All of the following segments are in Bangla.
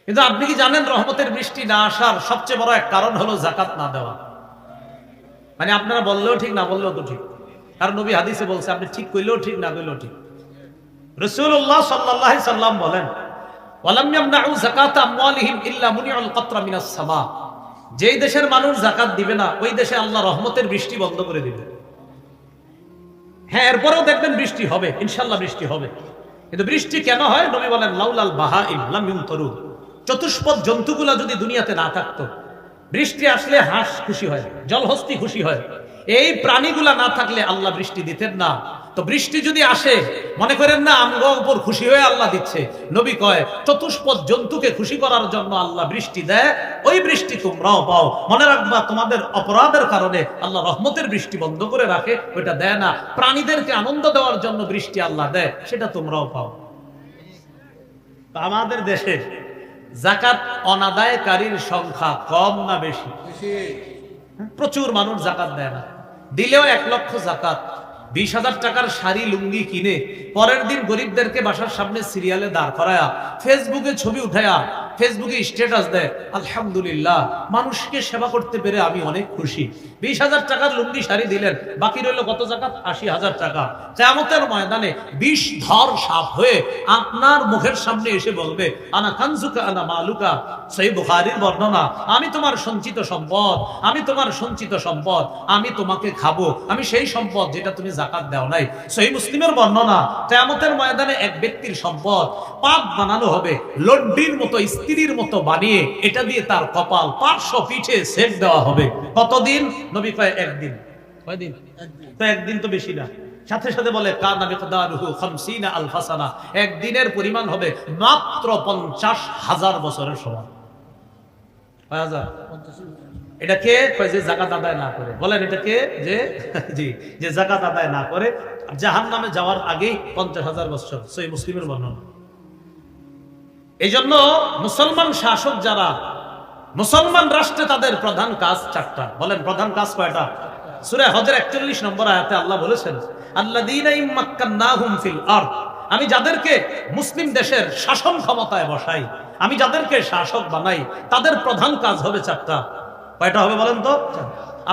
কিন্তু আপনি কি জানেন রহমতের বৃষ্টি না আসার সবচেয়ে বড় এক কারণ হলো যাকাত না দেওয়া? মানে আপনারা বললেও ঠিক, না বললেও তো ঠিক, কারণ নবী হাদিসে বলছে, আপনি ঠিক কইলেও ঠিক, না কইলেও ঠিক। রাসূলুল্লাহ সাল্লাল্লাহু আলাইহি সাল্লাম বলেন, ওয়ালাম ইয়ামনাউ যাকাতা আমওয়ালিহিম ইল্লা মুনিআল কাতরা মিনাস সামা। যেই দেশের মানুষ যাকাত দিবে না, ওই দেশে আল্লাহ রহমতের বৃষ্টি বন্ধ করে দিবে। হ্যাঁ, এরপরেও দেখবেন বৃষ্টি হবে, ইনশাআল্লাহ বৃষ্টি হবে। কিন্তু বৃষ্টি কেন হয়? নবী বলেন, লাউলাল বাহাইম লাম ইউমতারু। চতুষ্পদ জন্তুগুলা যদি দুনিয়াতে না থাকতো, বৃষ্টি আসলে হাঁস খুশি হয়, জলহস্তি খুশি হয়, এই প্রাণীগুলা না থাকলে আল্লাহ বৃষ্টি দিতেন না। তো বৃষ্টি যদি আসে, মনে করেন না আমগো উপর খুশি হয়ে আল্লাহ দিচ্ছে। নবী কয়, চতুষ্পদ জন্তুকে খুশি করার জন্য আল্লাহ বৃষ্টি দেয়, ওই বৃষ্টি তোমরাও পাও। মনে রাখবা, তোমাদের অপরাধের কারণে আল্লাহ রহমতের বৃষ্টি বন্ধ করে রাখে, ওইটা দেয় না। প্রাণীদেরকে আনন্দ দেওয়ার জন্য বৃষ্টি আল্লাহ দেয়, সেটা তোমরাও পাও। আমাদের দেশে যাকাত অনাদায়কারীর সংখ্যা কম না বেশি? প্রচুর মানুষ যাকাত দেয় না। দিলেও 1 লক্ষ যাকাত, 20,000 টাকার শাড়ি লুঙ্গি কিনে পরের দিন গরিবদেরকে বাসার সামনে সিরিয়ালে দাঁড় করায়া ফেসবুকে ছবি উঠায়া ফেসবুকে স্ট্যাটাস দেয়, আলহামদুলিল্লাহ, মানুষকে সেবা করতে পেরে আমি অনেক খুশি। 20,000 টাকার লুঙ্গি শাড়ি দিলেন, বাকি রইল কত যাকাত? 80,000 টাকা। কিয়ামতের ময়দানে 20 ধর সাপ হয়ে আপনার মুখের সামনে এসে বলবে, আনা কানজুকা আনা মালুকা। সহিহ বুখারীর বর্ণনা, আমি তোমার সঞ্চিত সম্পদ, আমি তোমার সঞ্চিত সম্পদ, আমি তোমাকে খাবো, আমি সেই সম্পদ যেটা তুমি যাকাত দাও নাই। সহিহ মুসলিমের বর্ণনা, কিয়ামতের ময়দানে এক ব্যক্তির সম্পদ পাক বানানো হবে, লড্ডির মতো, স্ত্রীর মতো বানিয়ে এটা দিয়ে তার কপাল, পার্শ্ব, পিঠে সেক দেওয়া হবে। কতদিন? নবী কয় একদিন। কয়দিন? তো একদিন তো বেশি না। সাথে সাথে বলে, কানা মিকদারুহু 50 আলফা সানা। একদিনের পরিমাণ হবে মাত্র 50,000 বছরের সমান। এটা কে কয়? যে যাকাত আদায় না করে। বলেন এটা কে? যে জি, যে যাকাত আদায় না করে জাহান্নামে যাওয়ার আগেই 50,000 বছর। সহিহ মুসলিমের বর্ণনা। এই জন্য মুসলমান শাসক যারা, মুসলমান রাষ্ট্রে তাদের প্রধান কাজ 4টা। বলেন প্রধান কাজ কয়টা? সূরা হজের 41 নম্বর আয়াতে আল্লাহ বলেছেন, আল্লাযীনা ইম্মাক্কান্নাহুম ফিল আরদ। আমি যাদেরকে মুসলিম দেশের শাসন ক্ষমতায় বসাই, আমি যাদেরকে শাসক বানাই, তাদের প্রধান কাজ হবে 4টা। কয়টা হবে বলেন তো?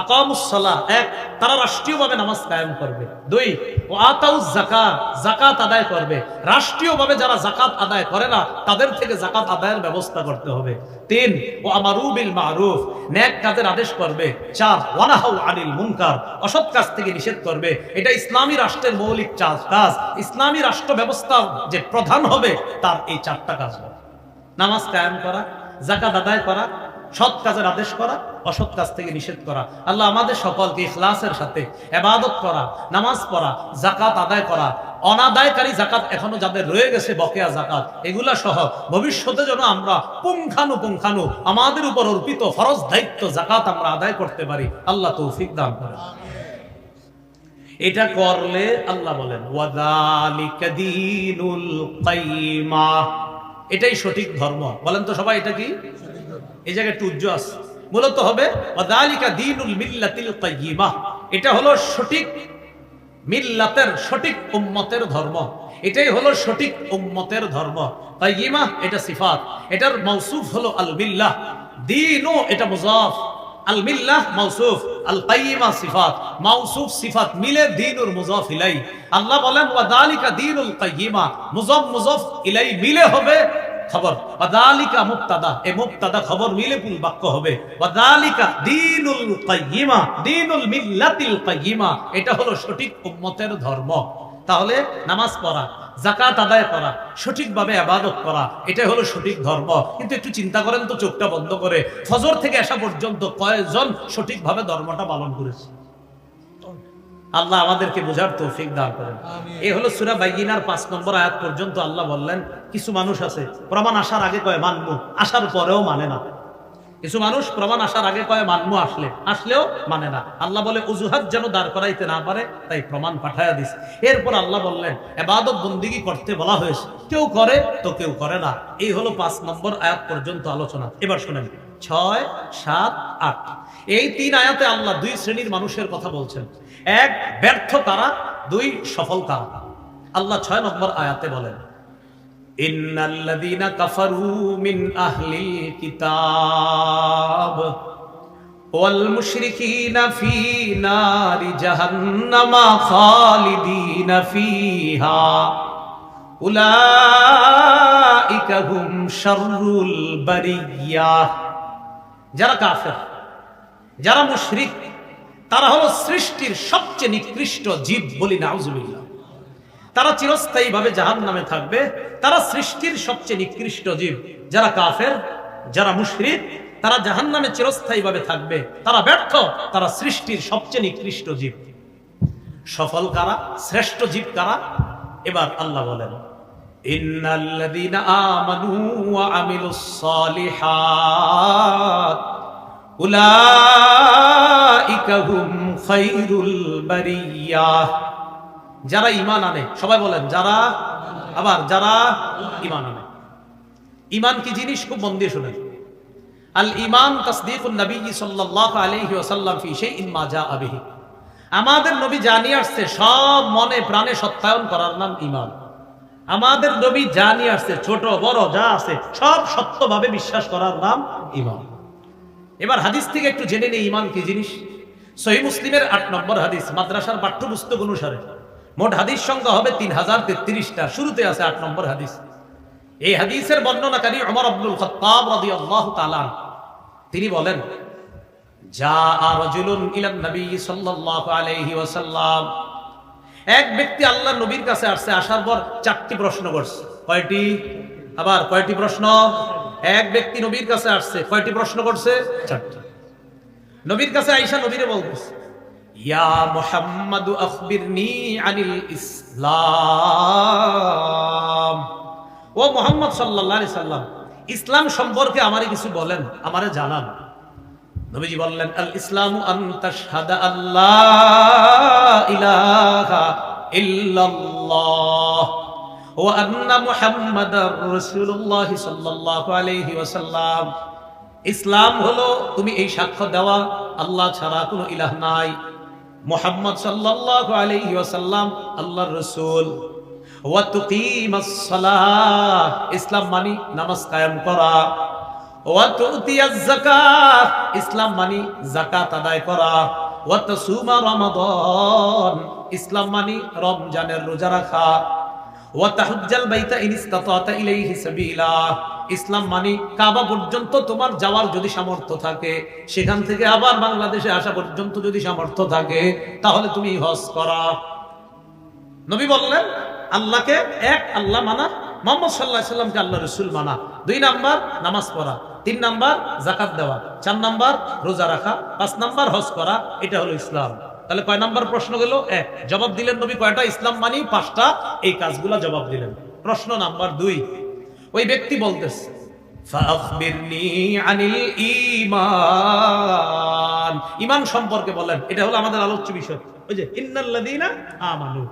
আকামুস সালাহ, 1, তারা রাষ্ট্রীয়ভাবে নামাজ কায়েম করবে। 2, ও আতাউজ যাকাত, যাকাত আদায় করবে। রাষ্ট্রীয়ভাবে যারা যাকাত আদায় করে না, তাদের থেকে যাকাত আদায়ের ব্যবস্থা করতে হবে। 3, ও আমারু বিল মারুফ, নেক কাজের আদেশ করবে। 4, ওয়া নাহাউ আনিল মুনকার, অসৎ কাজ থেকে নিষেধ করবে। এটা ইসলামী রাষ্ট্রের মৌলিক কাজ। ইসলামী রাষ্ট্র ব্যবস্থা যে প্রধান হবে, তার এই 4টা কাজ হবে। নামাজ কায়েম করা, যাকাত আদায় করা, সৎ কাজের আদেশ করা, অসৎ কাজ থেকে নিষেধ করা। আল্লাহ আমাদের সকলকে ইখলাসের সাথে ইবাদত করা, নামাজ পড়া, যাকাত আদায় করা, অনাদায়কারী যাকাত এখনো যাদের রয়ে গেছে, বকেয়া যাকাত, এগুলা সহ ভবিষ্যতে যেন আমরা পুঙ্খানু আমাদের উপর অর্পিত ফরজ দায়িত্ব যাকাত আমরা আদায় করতে পারি। আল্লাহ তৌফিক দান করেন। এটা করলে আল্লাহ বলেন, ওয়াযালিকা দীনুল কাইয়্যিমা, এটাই সঠিক ধর্ম। বলেন তো সবাই, এটা কি? এই জায়গায় একটু উজ্জ্ব আছে। মূলত হবে ওয়াযালিকা দীনুল মিল্লাতিল কাইয়্যিমা, এটা হলো সঠিক মিল্লাতের, সঠিক উম্মতের ধর্ম। এটাই হলো সঠিক উম্মতের ধর্ম। কাইয়্যিমা এটা সিফাত, এটার মাউসুফ হলো আল মিল্লাহ। দীনু এটা মুযাফ, আল মিল্লাহ মাউসুফ, আল কাইয়্যিমা সিফাত। মাউসুফ সিফাত মিলে দীনুর মুযাফ ইলাই। আল্লাহ বলেন ওয়াযালিকা দীনুল কাইয়্যিমা, মুযাফ ইলাই মিলে হবে খবর। ওয়াযালিকা মুবতাদা, এই মুবতাদা খবর মিলে পুল বাক্য হবে। ওয়াযালিকা দীনুল কাইয়্যিমা, দীনুল মিল্লাতিল কাইয়্যিমা, এটা হলো সঠিক উম্মতের ধর্ম। তাহলে নামাজ পড়া, যাকাত আদায় করা, সঠিকভাবে ইবাদত করা, এটাই হলো সঠিক ধর্ম। কিন্তু একটু চিন্তা করেন তো, চোখটা বন্ধ করে ফজর থেকে এশা পর্যন্ত কয়জন সঠিকভাবে ধর্মটা পালন করেছে? আল্লাহ আমাদেরকে বোঝার তৌফিক দান করেন। এই হলো সূরা বাইয়িনার 5 নম্বর আয়াত পর্যন্ত আল্লাহ বললেন, কিছু মানুষ আছে প্রমাণ আসার আগে কয় মানবো, আসার পরেও মানে না। কিছু মানুষ প্রমাণ আসার আগে কয় মানবো, আসলেও মানে না। আল্লাহ বলে অজুহাত যেন দাঁড় করাইতে না পারে, তাই প্রমাণ পাঠায়া দিস। এরপর আল্লাহ বললেন, ইবাদত বন্দেগী করতে বলা হয়েছে, কেউ করে তো কেউ করে না। এই হলো 5 নম্বর আয়াত পর্যন্ত আলোচনা। এবার শুনেন 6, 7, 8 এই 3 আয়াতে আল্লাহ 2 শ্রেণীর মানুষের কথা বলছেন। 1, ব্যর্থ কারা, 2, সফল কারা। আল্লাহ 6 নম্বর আয়াতে বলেন, ইন্নাল্লাযীনা কাফারু মিন আহলিল কিতাব ওয়াল মুশরিকিনা ফি নারি জাহান্নামা খালিদিনা ফিহা উলাইকা হুম শাররুল বারিয়াহ। যারা কাফের, যারা মুশরিক, তারা হলো সৃষ্টির সবচেয়ে নিকৃষ্ট জীব, বলি নাউজুবিল্লাহ। তারা চিরস্থায়ীভাবে জাহান্নামে থাকবে। তারা সৃষ্টির সবচেয়ে নিকৃষ্ট জীব। যারা কাফের, যারা মুশরিক, তারা জাহান্নামে চিরস্থায়ীভাবে থাকবে। তারা ব্যর্থ, তারা সৃষ্টির সবচেয়ে নিকৃষ্ট জীব। সফল কারা, শ্রেষ্ঠ জীব কারা? এবার আল্লাহ বলেন, ইন্নাল্লাযীনা আমানু ওয়া আমিলুস সালিহাত উলাইকা হুম খায়রুল বারিয়াহ। যারা ঈমান আনে, সবাই বলেন যারা, আবার যারা ঈমান আনে। ঈমান কি জিনিস? খুব মন দিয়ে শুনেন। আল ঈমান তাসদীকুন নবী সাল্লাল্লাহু আলাইহি ওয়াসাল্লাম ফি শাইইন মা জাআ বিহি। আমাদের নবী জানিয়ে আসছে, সব মনে প্রাণে সত্যায়ন করার নাম ঈমান। আমাদের নবী জানিয়ে আসছে, ছোট বড় যা আছে সব সত্যভাবে বিশ্বাস করার নাম ঈমান। এবার হাদিস থেকে একটু জেনে নেই ঈমান কি জিনিস। সহিহ মুসলিমের 8 নম্বর হাদিস, মাদ্রাসার পাঠ্যপুস্তক অনুসারে মোট হাদিস সংখ্যা হবে 3033টা। শুরুতে আছে 8 নম্বর হাদিস। এই হাদিসের বর্ণনাকারী ওমর ইবনুল খাত্তাব রাদিয়াল্লাহু তাআলা, তিনি বলেন, জাআ রাজুলুন ইলান নবী সাল্লাল্লাহু আলাইহি ওয়াসাল্লাম। এক ব্যক্তি আল্লাহর নবীর কাছে আসছে, আসার পর 4টি প্রশ্ন করছে। কয়টি? আবার কয়টি প্রশ্ন? এক ব্যক্তি নবীর কাছে আসছে, কয়টি প্রশ্ন করছে? 4টি। নবীর কাছে আয়েশা নবীরে বলতেছে, ইয়া মুহাম্মাদু আখবিরনি আনিল ইসলাম। ও মুহাম্মদ সাল্লাল্লাহু আলাইহি সাল্লাম, ইসলাম সম্পর্কে আমারে কিছু বলেন, আমারে জানান। নবীজি বললেন, আল ইসলামু আন তাশহাদা আল্লা ইলাহা ইল্লাল্লাহ ওয়া আন্না মুহাম্মাদার রাসূলুল্লাহ সাল্লাল্লাহু আলাইহি ওয়াসাল্লাম। ইসলাম হলো তুমি এই সাক্ষ্য দেওয়া আল্লাহ ছাড়া কোনো ইলাহ নাই, মুহাম্মদ সাল্লাল্লাহু আলাইহি ওয়াসাল্লাম আল্লাহর রাসূল। ওয়া তুকিমাস সালাহ, ইসলাম মানি নামাজ কায়েম করা। ওয়া তুতিয়াজ যাকাত, ইসলাম মানি যাকাত আদায় করা। ওয়া তাসুমা রমাদান, ইসলাম মানি রমজানের রোজা রাখা। ওয়া তাহুজ্জাল বাইতা ইন ইসতাতাতা ইলাইহি সাবিলা, ইসলাম মানি কাবা পর্যন্ত তোমার যাওয়ার যদি সামর্থ্য থাকে, সেখান থেকে আবার বাংলাদেশে আসা পর্যন্ত যদি সামর্থ্য থাকে, তাহলে তুমি হজ করা। নবী বললেন, আল্লাহকে এক আল্লাহ মানা, মুহাম্মদ সাল্লাল্লাহু আলাইহি সাল্লামকে আল্লাহর রাসূল মানা। 2 নাম্বার নামাজ পড়া, 3 নাম্বার যাকাত দেওয়া, 4 নাম্বার রোজা রাখা, 5 নাম্বার হজ করা। এটা হলো ইসলাম। তাহলে কয় নাম্বার প্রশ্ন গেল? 1। জবাব দিলেন নবী কয়টা? ইসলাম মানি 5টা। এই কাজগুলা জবাব দিলেন। প্রশ্ন নাম্বার 2, ওই ব্যক্তি বলতেছে, ফাআখবিরনি আনিল ঈমান, ঈমান সম্পর্কে বলেন। এটা হলো আমাদের আলোচ্য বিষয়। ওই যে ইন্নাল্লাযীনা আমানু,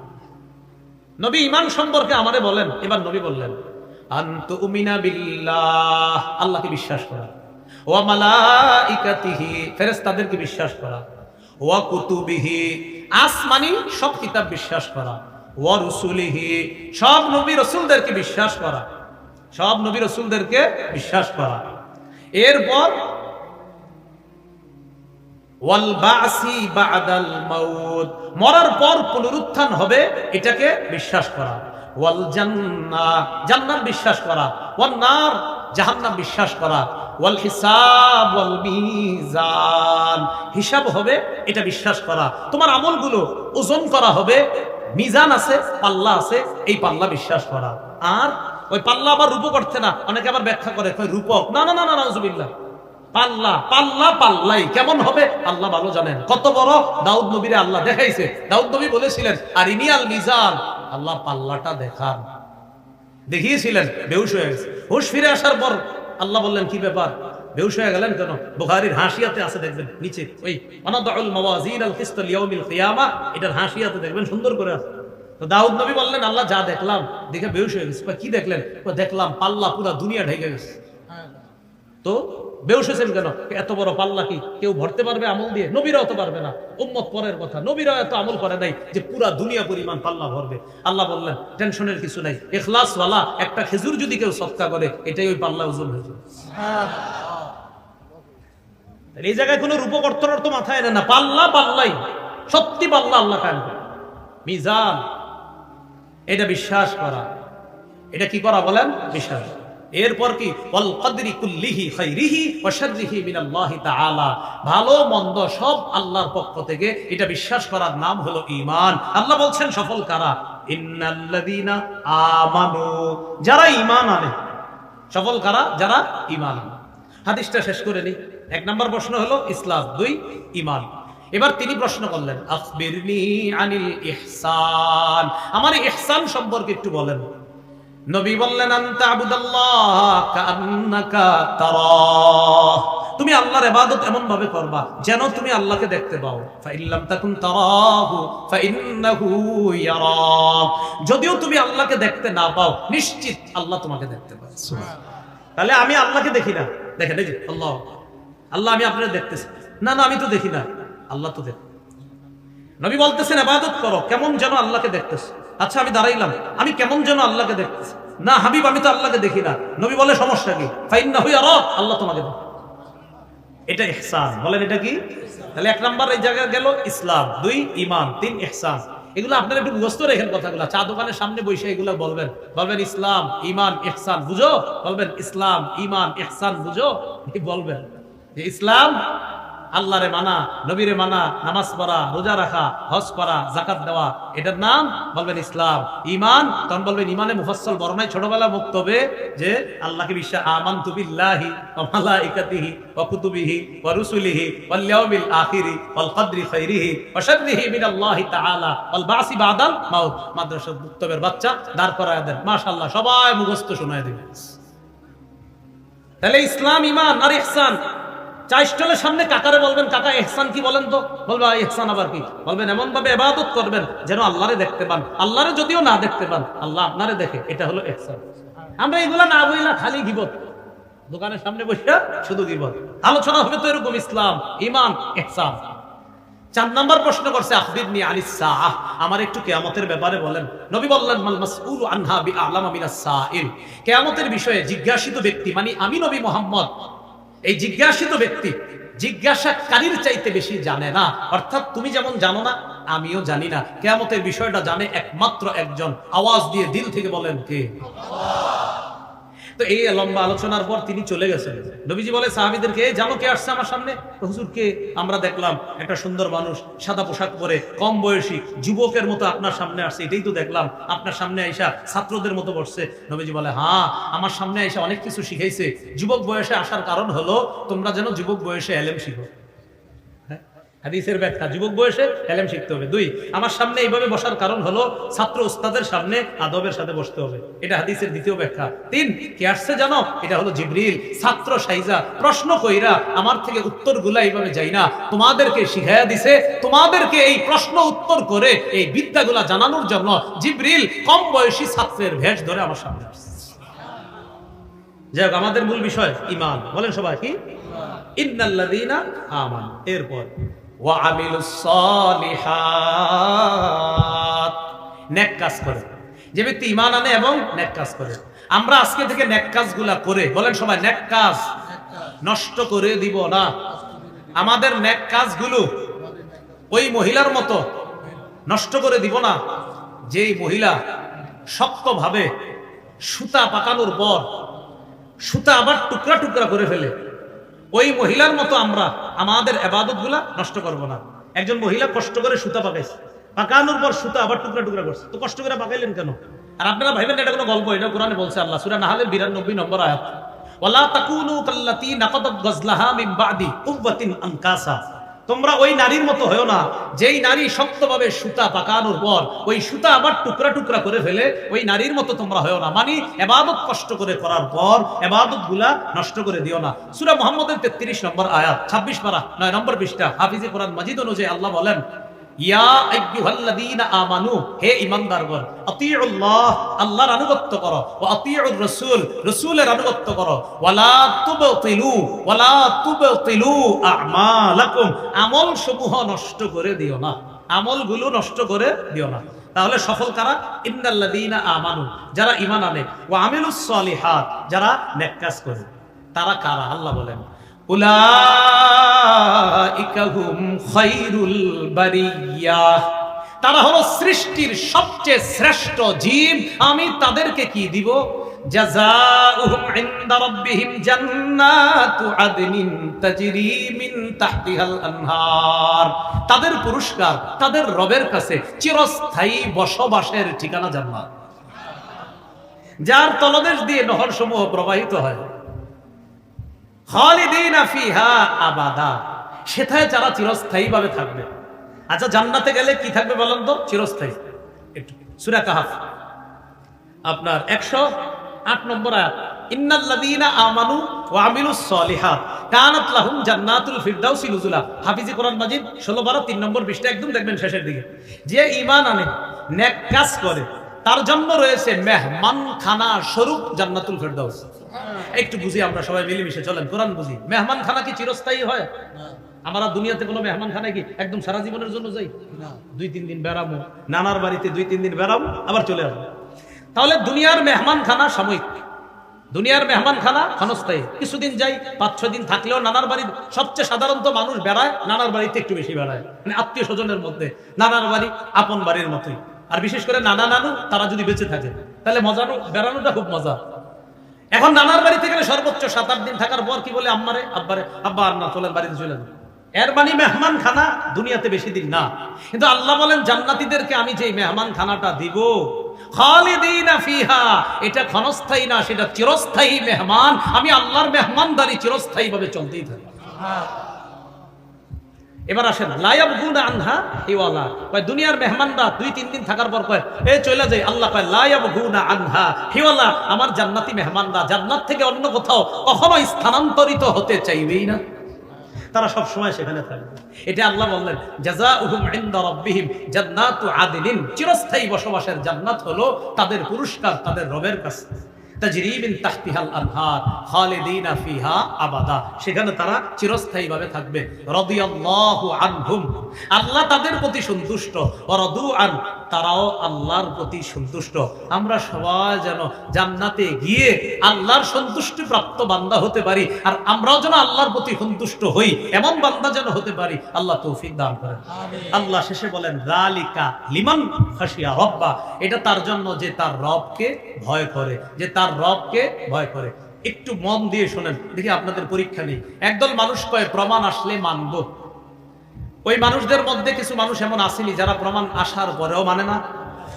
নবী ঈমান সম্পর্কে আমারে বলেন। এবার নবী বললেন, আনতুমিনা বিল্লাহ, আল্লাহকে বিশ্বাস করা। ওয়া মালাইকাতিহি, ফেরেশতাদেরকে বিশ্বাস করা। ওয়া কুতুবিহি, আসমানি সব কিতাব বিশ্বাস করা। ওয়া রুসুলিহি, সব নবী রাসূলদেরকে বিশ্বাস করা। সব নবী রাসূলদেরকে বিশ্বাস করা। এরপর ওয়াল বাসি বাদাল মাউত, মরার পর পুনরুত্থান হবে, এটাকে বিশ্বাস করা। ওয়াল জান্নাহ, জান্নাত বিশ্বাস করা। ওয়ান নার, জাহান্নাম বিশ্বাস করা। ওয়াল হিসাব ওয়াল মিজান, হিসাব হবে, এটা বিশ্বাস করা। তোমার আমলগুলো ওজন করা হবে, মিজান আছে, পাল্লা আছে, এই পাল্লা বিশ্বাস করা। আর ওই পাল্লা আবার রূপক অর্থে না, অনেকে আবার ব্যাখ্যা করে রূপক, না না না না, নাউজুবিল্লাহ। পাল্লা পাল্লা পাল্লাই কেমন হবে আল্লাহ ভালো জানেন। কত বড় দাউদ নবীরে আল্লাহ দেখাইছে। দাউদ নবী বলেছিলেন, আরিনি আল মিজান, আল্লাহ পাল্লাটা দেখান। দেখিয়েছিলেন, বেহুশ হয়ে গেছে। হুশ ফিরে আসার পর আল্লাহ বললেন, কি ব্যাপার, বেহুশ হয়ে গেলেন কেন? বুখারীর হাসিয়াতে আছে, দেখবেন নিচে, ওই ওয়ানাদাউল মাওয়াজিন আল কিসত লিয়াউমিল কিয়ামা, এটার হাসিয়াতে দেখবেন সুন্দর করে আছে। তো দাউদ নবী বললেন, আল্লাহ যা দেখলাম, দেখে বেহুশ হয়ে গেছে। কি দেখলেন? দেখলাম পাল্লা পুরা দুনিয়া ঢেকে গেছে। তো বেহুশ হয়েছেন কেন? এত বড় পাল্লা কি কেউ ভরতে পারবে আমল দিয়ে? নবীরাও তো পারবে না, উম্মত পরের কথা। নবীরাও এত আমল করে নাই যে পুরা দুনিয়া পরিমাণ পাল্লা ভরবে। আল্লাহ বললেন টেনশনের কিছু নাই, ইখলাস ওয়ালা একটা খেজুর যদি কেউ সদকা করে এটাই ওই পাল্লা ওজন হয়ে যাবে। এই জায়গায় কোনো রূপকর্তর অর্থ মাথায় এনে না, পাল্লা পাল্লাই, সত্যি পাল্লা আল্লাহ কায়েম করে। মিজান, এটা বিশ্বাস করা, এটা কি করা বলেন? বিশ্বাস। এরপর কি? ওয়াল কদরি কুল্লিহি খাইরিহি ওয়া শাররিহি মিনাল্লাহি তাআলা, ভালো মন্দ সব আল্লাহর পক্ষ থেকে, এটা বিশ্বাস করার নাম হলো ঈমান। আল্লাহ বলছেন সফল কারা? ইন্নাল্লাযীনা আমানু, যারা ঈমান আনে। সফল কারা? যারা ঈমান আনে। হাদিসটা শেষ করে নি। এক নম্বর প্রশ্ন হলো ইসলাম, দুই ঈমান। এবার তিনি প্রশ্ন করলেন আখবিরনি আনিল ইহসান, আমার ইহসান সম্পর্কে একটু বলেন। নবী বললেন আনতা আবুদাল্লাহ কাআন্নাকা তারাহ, তুমি আল্লাহর ইবাদত এমন ভাবে করবা যেন তুমি আল্লাহকে দেখতে পাও। ফাইল্লাম তাকুন তারাহু ফাইন্নাহু ইয়ারাক, যদিও তুমি আল্লাহকে দেখতে না পাও নিশ্চিত আল্লাহ তোমাকে দেখতে পায়। তাহলে আমি আল্লাহকে দেখি না, দেখেন এই যে আল্লাহ, আল্লাহ আমি আপনারা দেখতেছি না, না আমি তো দেখি না, আল্লাহ তো দেখ। নবী বলতেছেন ইবাদত করো কেমন যেন আল্লাহকে দেখতেছ। আচ্ছা আমি দাঁড়াইলাম, আমি কেমন যেন আল্লাহকে দেখতেছি না, হাবিব আমি তো আল্লাহকে দেখি না। নবী বলে সমস্যা কি? ফাইন্নাহু ইয়ারাক, আল্লাহ তোমাকে দেখে। এটা ইহসান, বলেন এটা কি? তাহলে এক নাম্বার এই জায়গায় গেল ইসলাম, দুই ঈমান, তিন ইহসান। এগুলো আপনারা একটু মুখস্থ রেখেন কথাগুলো, চা দোকানের সামনে বসে এগুলো বলবেন। বলবেন ইসলাম ঈমান ইহসান বুঝো, বলবেন ইসলাম ঈমান ইহসান বুঝো, বলবেন যে ইসলাম আল্লাহরে মানা, নবীরে মানা, নামাজ পড়া, রোজা রাখা, হজ করা, যাকাত দেওয়া, এটার নাম বলবেন ইসলাম। ঈমান, তখন বলবেন ঈমানে মুফাসসাল বর্ণনায় ছোটবেলা মুক্তবে যে আল্লাহকে বিশ্বাস, আমানতু বিল্লাহি ওয়া মালাইকাতিহি ওয়া কুতুবিহি ওয়া রুসুলিহি ওয়াল ইয়াউমিল আখিরি ওয়াল কদরি খাইরিহি ওয়া শাররিহি মিনাল্লাহি তাআলা ওয়াল বাসি বাদাল মাউত। মাদ্রাসার মুক্তবের বাচ্চা দাঁড় করায় দেন, মাশাআল্লাহ সবাই মুখস্থ শোনায় দিবেন। তাহলে ইসলাম, ঈমান আর ইহসান। চা স্টলের সামনে কাকারে বলবেন কাকা ইহসান কি বলেন তো? বলবে ইহসান আবার কি? বলবেন এমন ভাবে ইবাদত করবেন যেন আল্লাহরে দেখতে পান, আল্লাহরে যদিও না দেখতে পান আল্লাহ আপনারে দেখে, এটা হলো ইহসান। আমরা এগুলা না বইলা খালি গীবত, দোকানের সামনে বসে শুধু গীবত। আলোচনা হবে তো এরকম ইসলাম, ঈমান, ইহসান। 4 নাম্বার প্রশ্ন করছে আখবিরনি আনিস সাআহ, আমার একটু কিয়ামতের ব্যাপারে বলেন। নবী বললেন মাল মাসউলু আনহা বিআলামা মিনাস সাইল, কিয়ামতের বিষয়ে জিজ্ঞাসিত ব্যক্তি মানে আমি নবী মুহাম্মদ, এই জিজ্ঞাসিত ব্যক্তি জিজ্ঞাসাকারীর চাইতে বেশি জানে না। অর্থাৎ তুমি যেমন জানো না আমিও জানি না, কিয়ামতের বিষয়টা জানে একমাত্র একজন। আওয়াজ দিয়ে দিল থেকে বলেন কে? তো এই লম্বা আলোচনার পর তিনি চলে গেছেন। নবীজি বলে সাহাবীদেরকে, জানো কে আসছে আমার সামনে? হুজুর কে? আমরা দেখলাম একটা সুন্দর মানুষ সাদা পোশাক পরে কম বয়সী যুবকের মতো আপনার সামনে আসছে, এটাই তো দেখলাম। আপনার সামনে আইসা ছাত্রদের মতো বসছে। নবীজি বলে হ্যাঁ, আমার সামনে আইসা অনেক কিছু শিখাইছে। যুবক বয়সে আসার কারণ হলো তোমরা যেন যুবক বয়সে ইলম শিখো। হাদিসের ব্যাখ্যা, যুবক বয়সে ইলম শিখতে হবে। 2, আমার সামনে এইভাবে বসার কারণ হলো ছাত্র ওস্তাদের সামনে আদবের সাথে বসতে হবে, এটা হাদিসের দ্বিতীয় ব্যাখ্যা। 3, কে আসছে জানো? এটা হলো জিবরিল। ছাত্র সাইজা প্রশ্ন কইরা আমার থেকে উত্তরগুলা এইভাবে যাই না, তোমাদেরকে শিখাইয়া দিছে। তোমাদেরকে এই প্রশ্ন উত্তর করে এই বিদ্যাগুলা জানানোর জন্য জিবরিল কম বয়সী ছাত্রের ভেষ ধরে আমার সামনে আসছে। যাই হোক, আমাদের মূল বিষয় ঈমান। বলেন সবাই কি? ইন্নাল্লাযীনা আমানু, এরপর ওয়া আমিলুস সালিহাত, নেক কাজ করে। যে ব্যক্তি ঈমান আনে এবং নেক কাজ করে। আমরা আজকে থেকে নেক কাজগুলা করে, বলেন সবাই, নেক কাজ নষ্ট করে দিব না। আমাদের নেক কাজগুলো ওই মহিলার মতো নষ্ট করে দিব না যেই মহিলা শক্তভাবে সুতা পাকানোর পর সুতা আবার টুকরা টুকরা করে ফেলে। ওই মহিলার মতো আমরা আমাদের ইবাদতগুলা নষ্ট করব না। একজন মহিলা কষ্ট করে সুতা পাকাইছে, পাকানোর পর সুতা আবার টুকরা টুকরা করছে, তো কষ্ট করে পাকাইলেন কেন? আর আপনারা ভাইবেন এটা কোনো গল্প, এটা কোরআনে বলছে আল্লাহ, সূরা নাহলের 92 নম্বর আয়াত, ওয়ালা তাকুনু কাল্লাতী নাকাদাত গাজলাহা মিন বাদি কুওয়াতিন আনকাসা, তোমরা ওই নারীর মতো হয়ো না যেই নারী শক্তভাবে সুতা পাকানোর পর ওই সুতা আবার টুকরা টুকরা করে ফেলে, ওই নারীর মতো তোমরা হয়ো না। মানে ইবাদত কষ্ট করে করার পর ইবাদতগুলা নষ্ট করে দিও না। সূরা মুহাম্মদের 33 নম্বর আয়াত, 26 পারা 9 নম্বর পৃষ্ঠা, হাফিজে কোরআন মাজিদ অনুযায়ী আল্লাহ বলেন ইয়া আইয়ুহাল্লাযীনা আমানু, হে ঈমানদারগণ, আতিউল্লাহ, আল্লাহর আনুগত্য করো, ওয়া আতিউর রাসূল, রাসূলের আনুগত্য করো, ওয়ালা তুবতিলু আমালাকুম, আমলসমূহ নষ্ট করে দিও না, আমলগুলো নষ্ট করে দিও না। তাহলে সফল কারা? ইন্নাল্লাযীনা আমানু, যারা ঈমান আনে, ওয়া আমিলুস সলিহাত, যারা নেক কাজ করে। তারা কারা? আল্লাহ বলেন উলাইকা হুম খায়রুল বারিয়াহ, তারা হলো সৃষ্টির সবচেয়ে শ্রেষ্ঠ জীব। আমি তাদেরকে কি দিব? জাযাউহুম ইনদা রাব্বিহিম জান্নাতু আদনিন তাজরি মিন তাহতিহাল আনহার, তাদের পুরস্কার তাদের রবের কাছে চিরস্থায়ী বসবাসের ঠিকানা জান্নাত, যার তলদেশ দিয়ে নহরসমূহ প্রবাহিত হয়। খালিদিনা ফিহা আবাদা, সেটায় যারা চিরস্থায়ী ভাবে থাকবে। আচ্ছা, জান্নাতে গেলে কি থাকবে বলেন তো? চিরস্থায়ী। একটু সূরা কাহাফ আপনার 108 নম্বর আয়াত, ইন্নাল্লাযীনা আমানু ওয়া আমিলুস সলিহাত কানাত লাহুম জান্নাতুল ফিরদাউসি নুজুলা। হাফিজি কোরআন মাজিদ 16 3 নম্বর পৃষ্ঠা, একদম দেখবেন শেষের দিকে। যে ঈমান আনে, নেক কাজ করে, তার জন্য রয়েছে মেহমানখানা স্বরূপ জান্নাতুল ফিরদাউস। একটু বুঝি আমরা সবাই মিলেমিশে, চলেন কোরআন বুঝি। মেহমানখানা কি চিরস্থায়ী হয়? আমরা দুনিয়াতে কোনো মেহমানখানায় কি একদম সারা জীবনের জন্য যাই? 2-3 দিন বেড়াবো, নানার বাড়িতে 2-3 দিন বেড়াবো, আবার চলে আসবো। তাহলে দুনিয়ার মেহমানখানা সাময়িক, দুনিয়ার মেহমানখানা ক্ষণস্থায়ী। কিছুদিন যাই, 5-6 দিন থাকলেও নানার বাড়ির, সবচেয়ে সাধারণত মানুষ বেড়ায় নানার বাড়িতে একটু বেশি বেড়ায়, মানে আত্মীয় স্বজনের মধ্যে নানার বাড়ি আপন বাড়ির মতোই। আর বিশেষ করে নানা নানু তারা যদি বেঁচে থাকে, তাহলে মজানো বেড়ানোটা খুব মজা। এখন নানার বাড়িতে গেলে সর্বোচ্চ 7-8 দিন থাকার পর কি বলে? আম্মারে, আব্বারে, আব্বা আর না, চলেন বাড়িতে চলে যান। এর মানে মেহমান খানা দুনিয়াতে বেশি দিন না। কিন্তু আল্লাহ বলেন জান্নাতীদেরকে আমি যে মেহমান খানাটা দিব, খালিদিনা ফিহা, এটা ক্ষণস্থায়ী না, সেটা চিরস্থায়ী মেহমান। আমি আল্লাহর মেহমানদারি চিরস্থায়ী ভাবে চলতেই থাকি। এবার আসেন লা ইয়াবগুনা আনহা হিওয়ালা, কয় দুনিয়ার মেহমানরা 2-3 দিন থাকার পর কয় এ চলে যায়। আল্লাহ কয় লা ইয়াবগুনা আনহা হিওয়ালা, আমার জান্নাতি মেহমানরা জান্নাত থেকে অন্য কোথাও কখনো স্থানান্তরিত হতে চাইবেই না, তারা সব সময় সেখানে থাকবে। এটা আল্লাহ বললেন জাযাউহুম ইনদা রাব্বিহিম জান্নাতু আদনিন, চিরস্থায়ী বসবাসের জান্নাত হলো তাদের পুরস্কার তাদের রবের কাছে। তাজরি মিন তাহতিহাল আনহার খালিদিনা ফিহা আবাদা, সেখানে তারা চিরস্থায়ী ভাবে থাকবে। রাদিয়াল্লাহু আনহুম, আল্লাহ তাদের প্রতি সন্তুষ্ট। ওয়া রাদু আন, তারাও আল্লাহর প্রতি সন্তুষ্ট। আমরা সবাই যেন জান্নাতে গিয়ে আল্লাহর সন্তুষ্টি প্রাপ্ত বান্দা হতে পারি, আর আমরাও যেন আল্লাহর প্রতি সন্তুষ্ট হই, এমন বান্দা যেন হতে পারি। আল্লাহ তৌফিক দান করেন। আল্লাহ শেষে বলেন যালিকা লিমান খাশিয়া রাব্বা, এটা তার জন্য যে তার রবকে ভয় করে, যে তার রবকে ভয় করে। একটু মন দিয়ে শোনেন, দেখি আপনাদের পরীক্ষা নেই। একদল মানুষ কয় প্রমাণ আসলে মানব। ওই মানুষদের মধ্যে কিছু মানুষ এমন আসেনি যারা প্রমাণ আসার পরেও মানে না,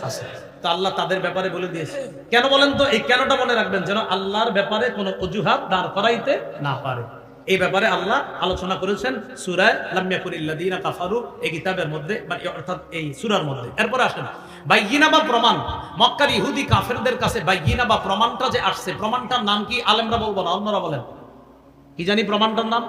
আছে। তো আল্লাহ তাদের ব্যাপারে বলে দিয়েছে। কেন বলেন তো? এই কেনটা মনে রাখবেন, যেন আল্লাহর ব্যাপারে কোনো অজুহাত দাঁড় করাইতে না পারে। এই ব্যাপারে আল্লাহ আলোচনা করেছেন সূরা লাম ইয়াকুনিল্লাযীনা কাফারু, এই কিতাবের মধ্যে, মানে অর্থাৎ এই সূরার মধ্যে। এরপরে আসেন বাইয়িনা বা প্রমাণ। মক্কার ইহুদি কাফেরদের কাছে বাইয়িনা বা প্রমাণটা যে আসছে, প্রমাণটার নাম কি? আলেমরা বলবো না, অন্যরা বলেন। কি জানি প্রমাণটার নাম?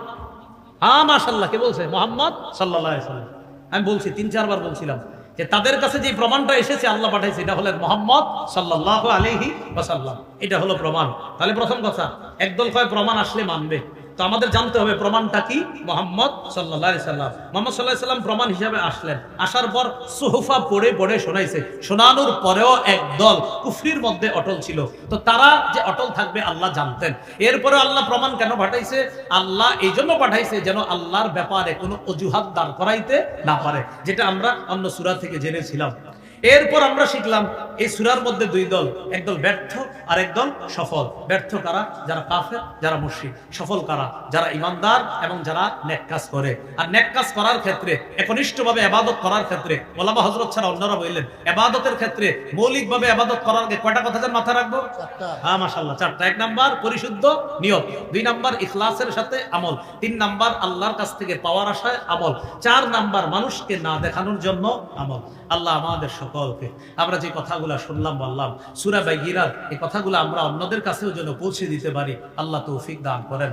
হ্যাঁ মাশাআল্লাহ, কে বলছে? মুহাম্মদ সাল্লাল্লাহু আলাইহি ওয়াসাল্লাম। আমি বলছি 3-4 বার বলছিলাম যে তাদের কাছে যে প্রমাণটা এসেছে আল্লাহ পাঠাইছে, এটা হলো মুহাম্মদ সাল্লাল্লাহু আলাইহি ওয়াসাল্লাম। এটা হলো প্রমাণ। তাহলে প্রথম কথা, একদল কয় প্রমাণ আসলে মানবে, তো আমাদের জানতে হবে প্রমাণটা কি? মুহাম্মদ সাল্লাল্লাহু আলাইহি সাল্লাম। মুহাম্মদ সাল্লাল্লাহু আলাইহি সাল্লাম প্রমাণ হিসেবে আসলেন। আসার পর সুহুফা পড়ে পড়ে শোনাইছে। শোনানোর পরেও একদল কুফরির মধ্যে অটল ছিল। তো তারা যে অটল থাকবে আল্লাহ জানতেন। এরপরে আল্লাহ প্রমাণ কেন পাঠাইছে? আল্লাহ এই জন্য পাঠাইছে যেন আল্লাহর ব্যাপারে কোনো অজুহাত দাঁড় করাইতে না পারে, যেটা আমরা অন্য সূরা থেকে জেনেছিলাম। এরপর আমরা শিখলাম এই সূরার মধ্যে 2 দল, একদল ব্যর্থ আর একদল সফল। ব্যর্থ কারা? যারা কাফের, যারা মুশরিক। সফল কারা? যারা ঈমানদার এবং যারা নেক কাজ করে। আর নেক কাজ করার ক্ষেত্রে, একনিষ্ঠভাবে ইবাদত করার ক্ষেত্রে, ওলামা হযরত ছাড়া অন্যরা বললেন ইবাদতের ক্ষেত্রে মৌলিকভাবে ইবাদত করার আগে কয়টা কথা যেন মাথায় রাখবো? 4টা। হ্যাঁ মাশাআল্লাহ, 4টা। 1 নাম্বার পরিশুদ্ধ নিয়ত, 2 নাম্বার ইখলাসের সাথে আমল, 3 নাম্বার আল্লাহর কাছ থেকে পাওয়ার আশায় আমল, 4 নাম্বার মানুষকে না দেখানোর জন্য আমল। আল্লাহ আমাদের সকলকে, আমরা যে কথাগুলো শুনলাম বললাম সূরা বাইয়িনার, এই কথাগুলো আমরা অন্যদের কাছেও যেন পৌঁছে দিতে পারি। আল্লাহ তৌফিক দান করেন।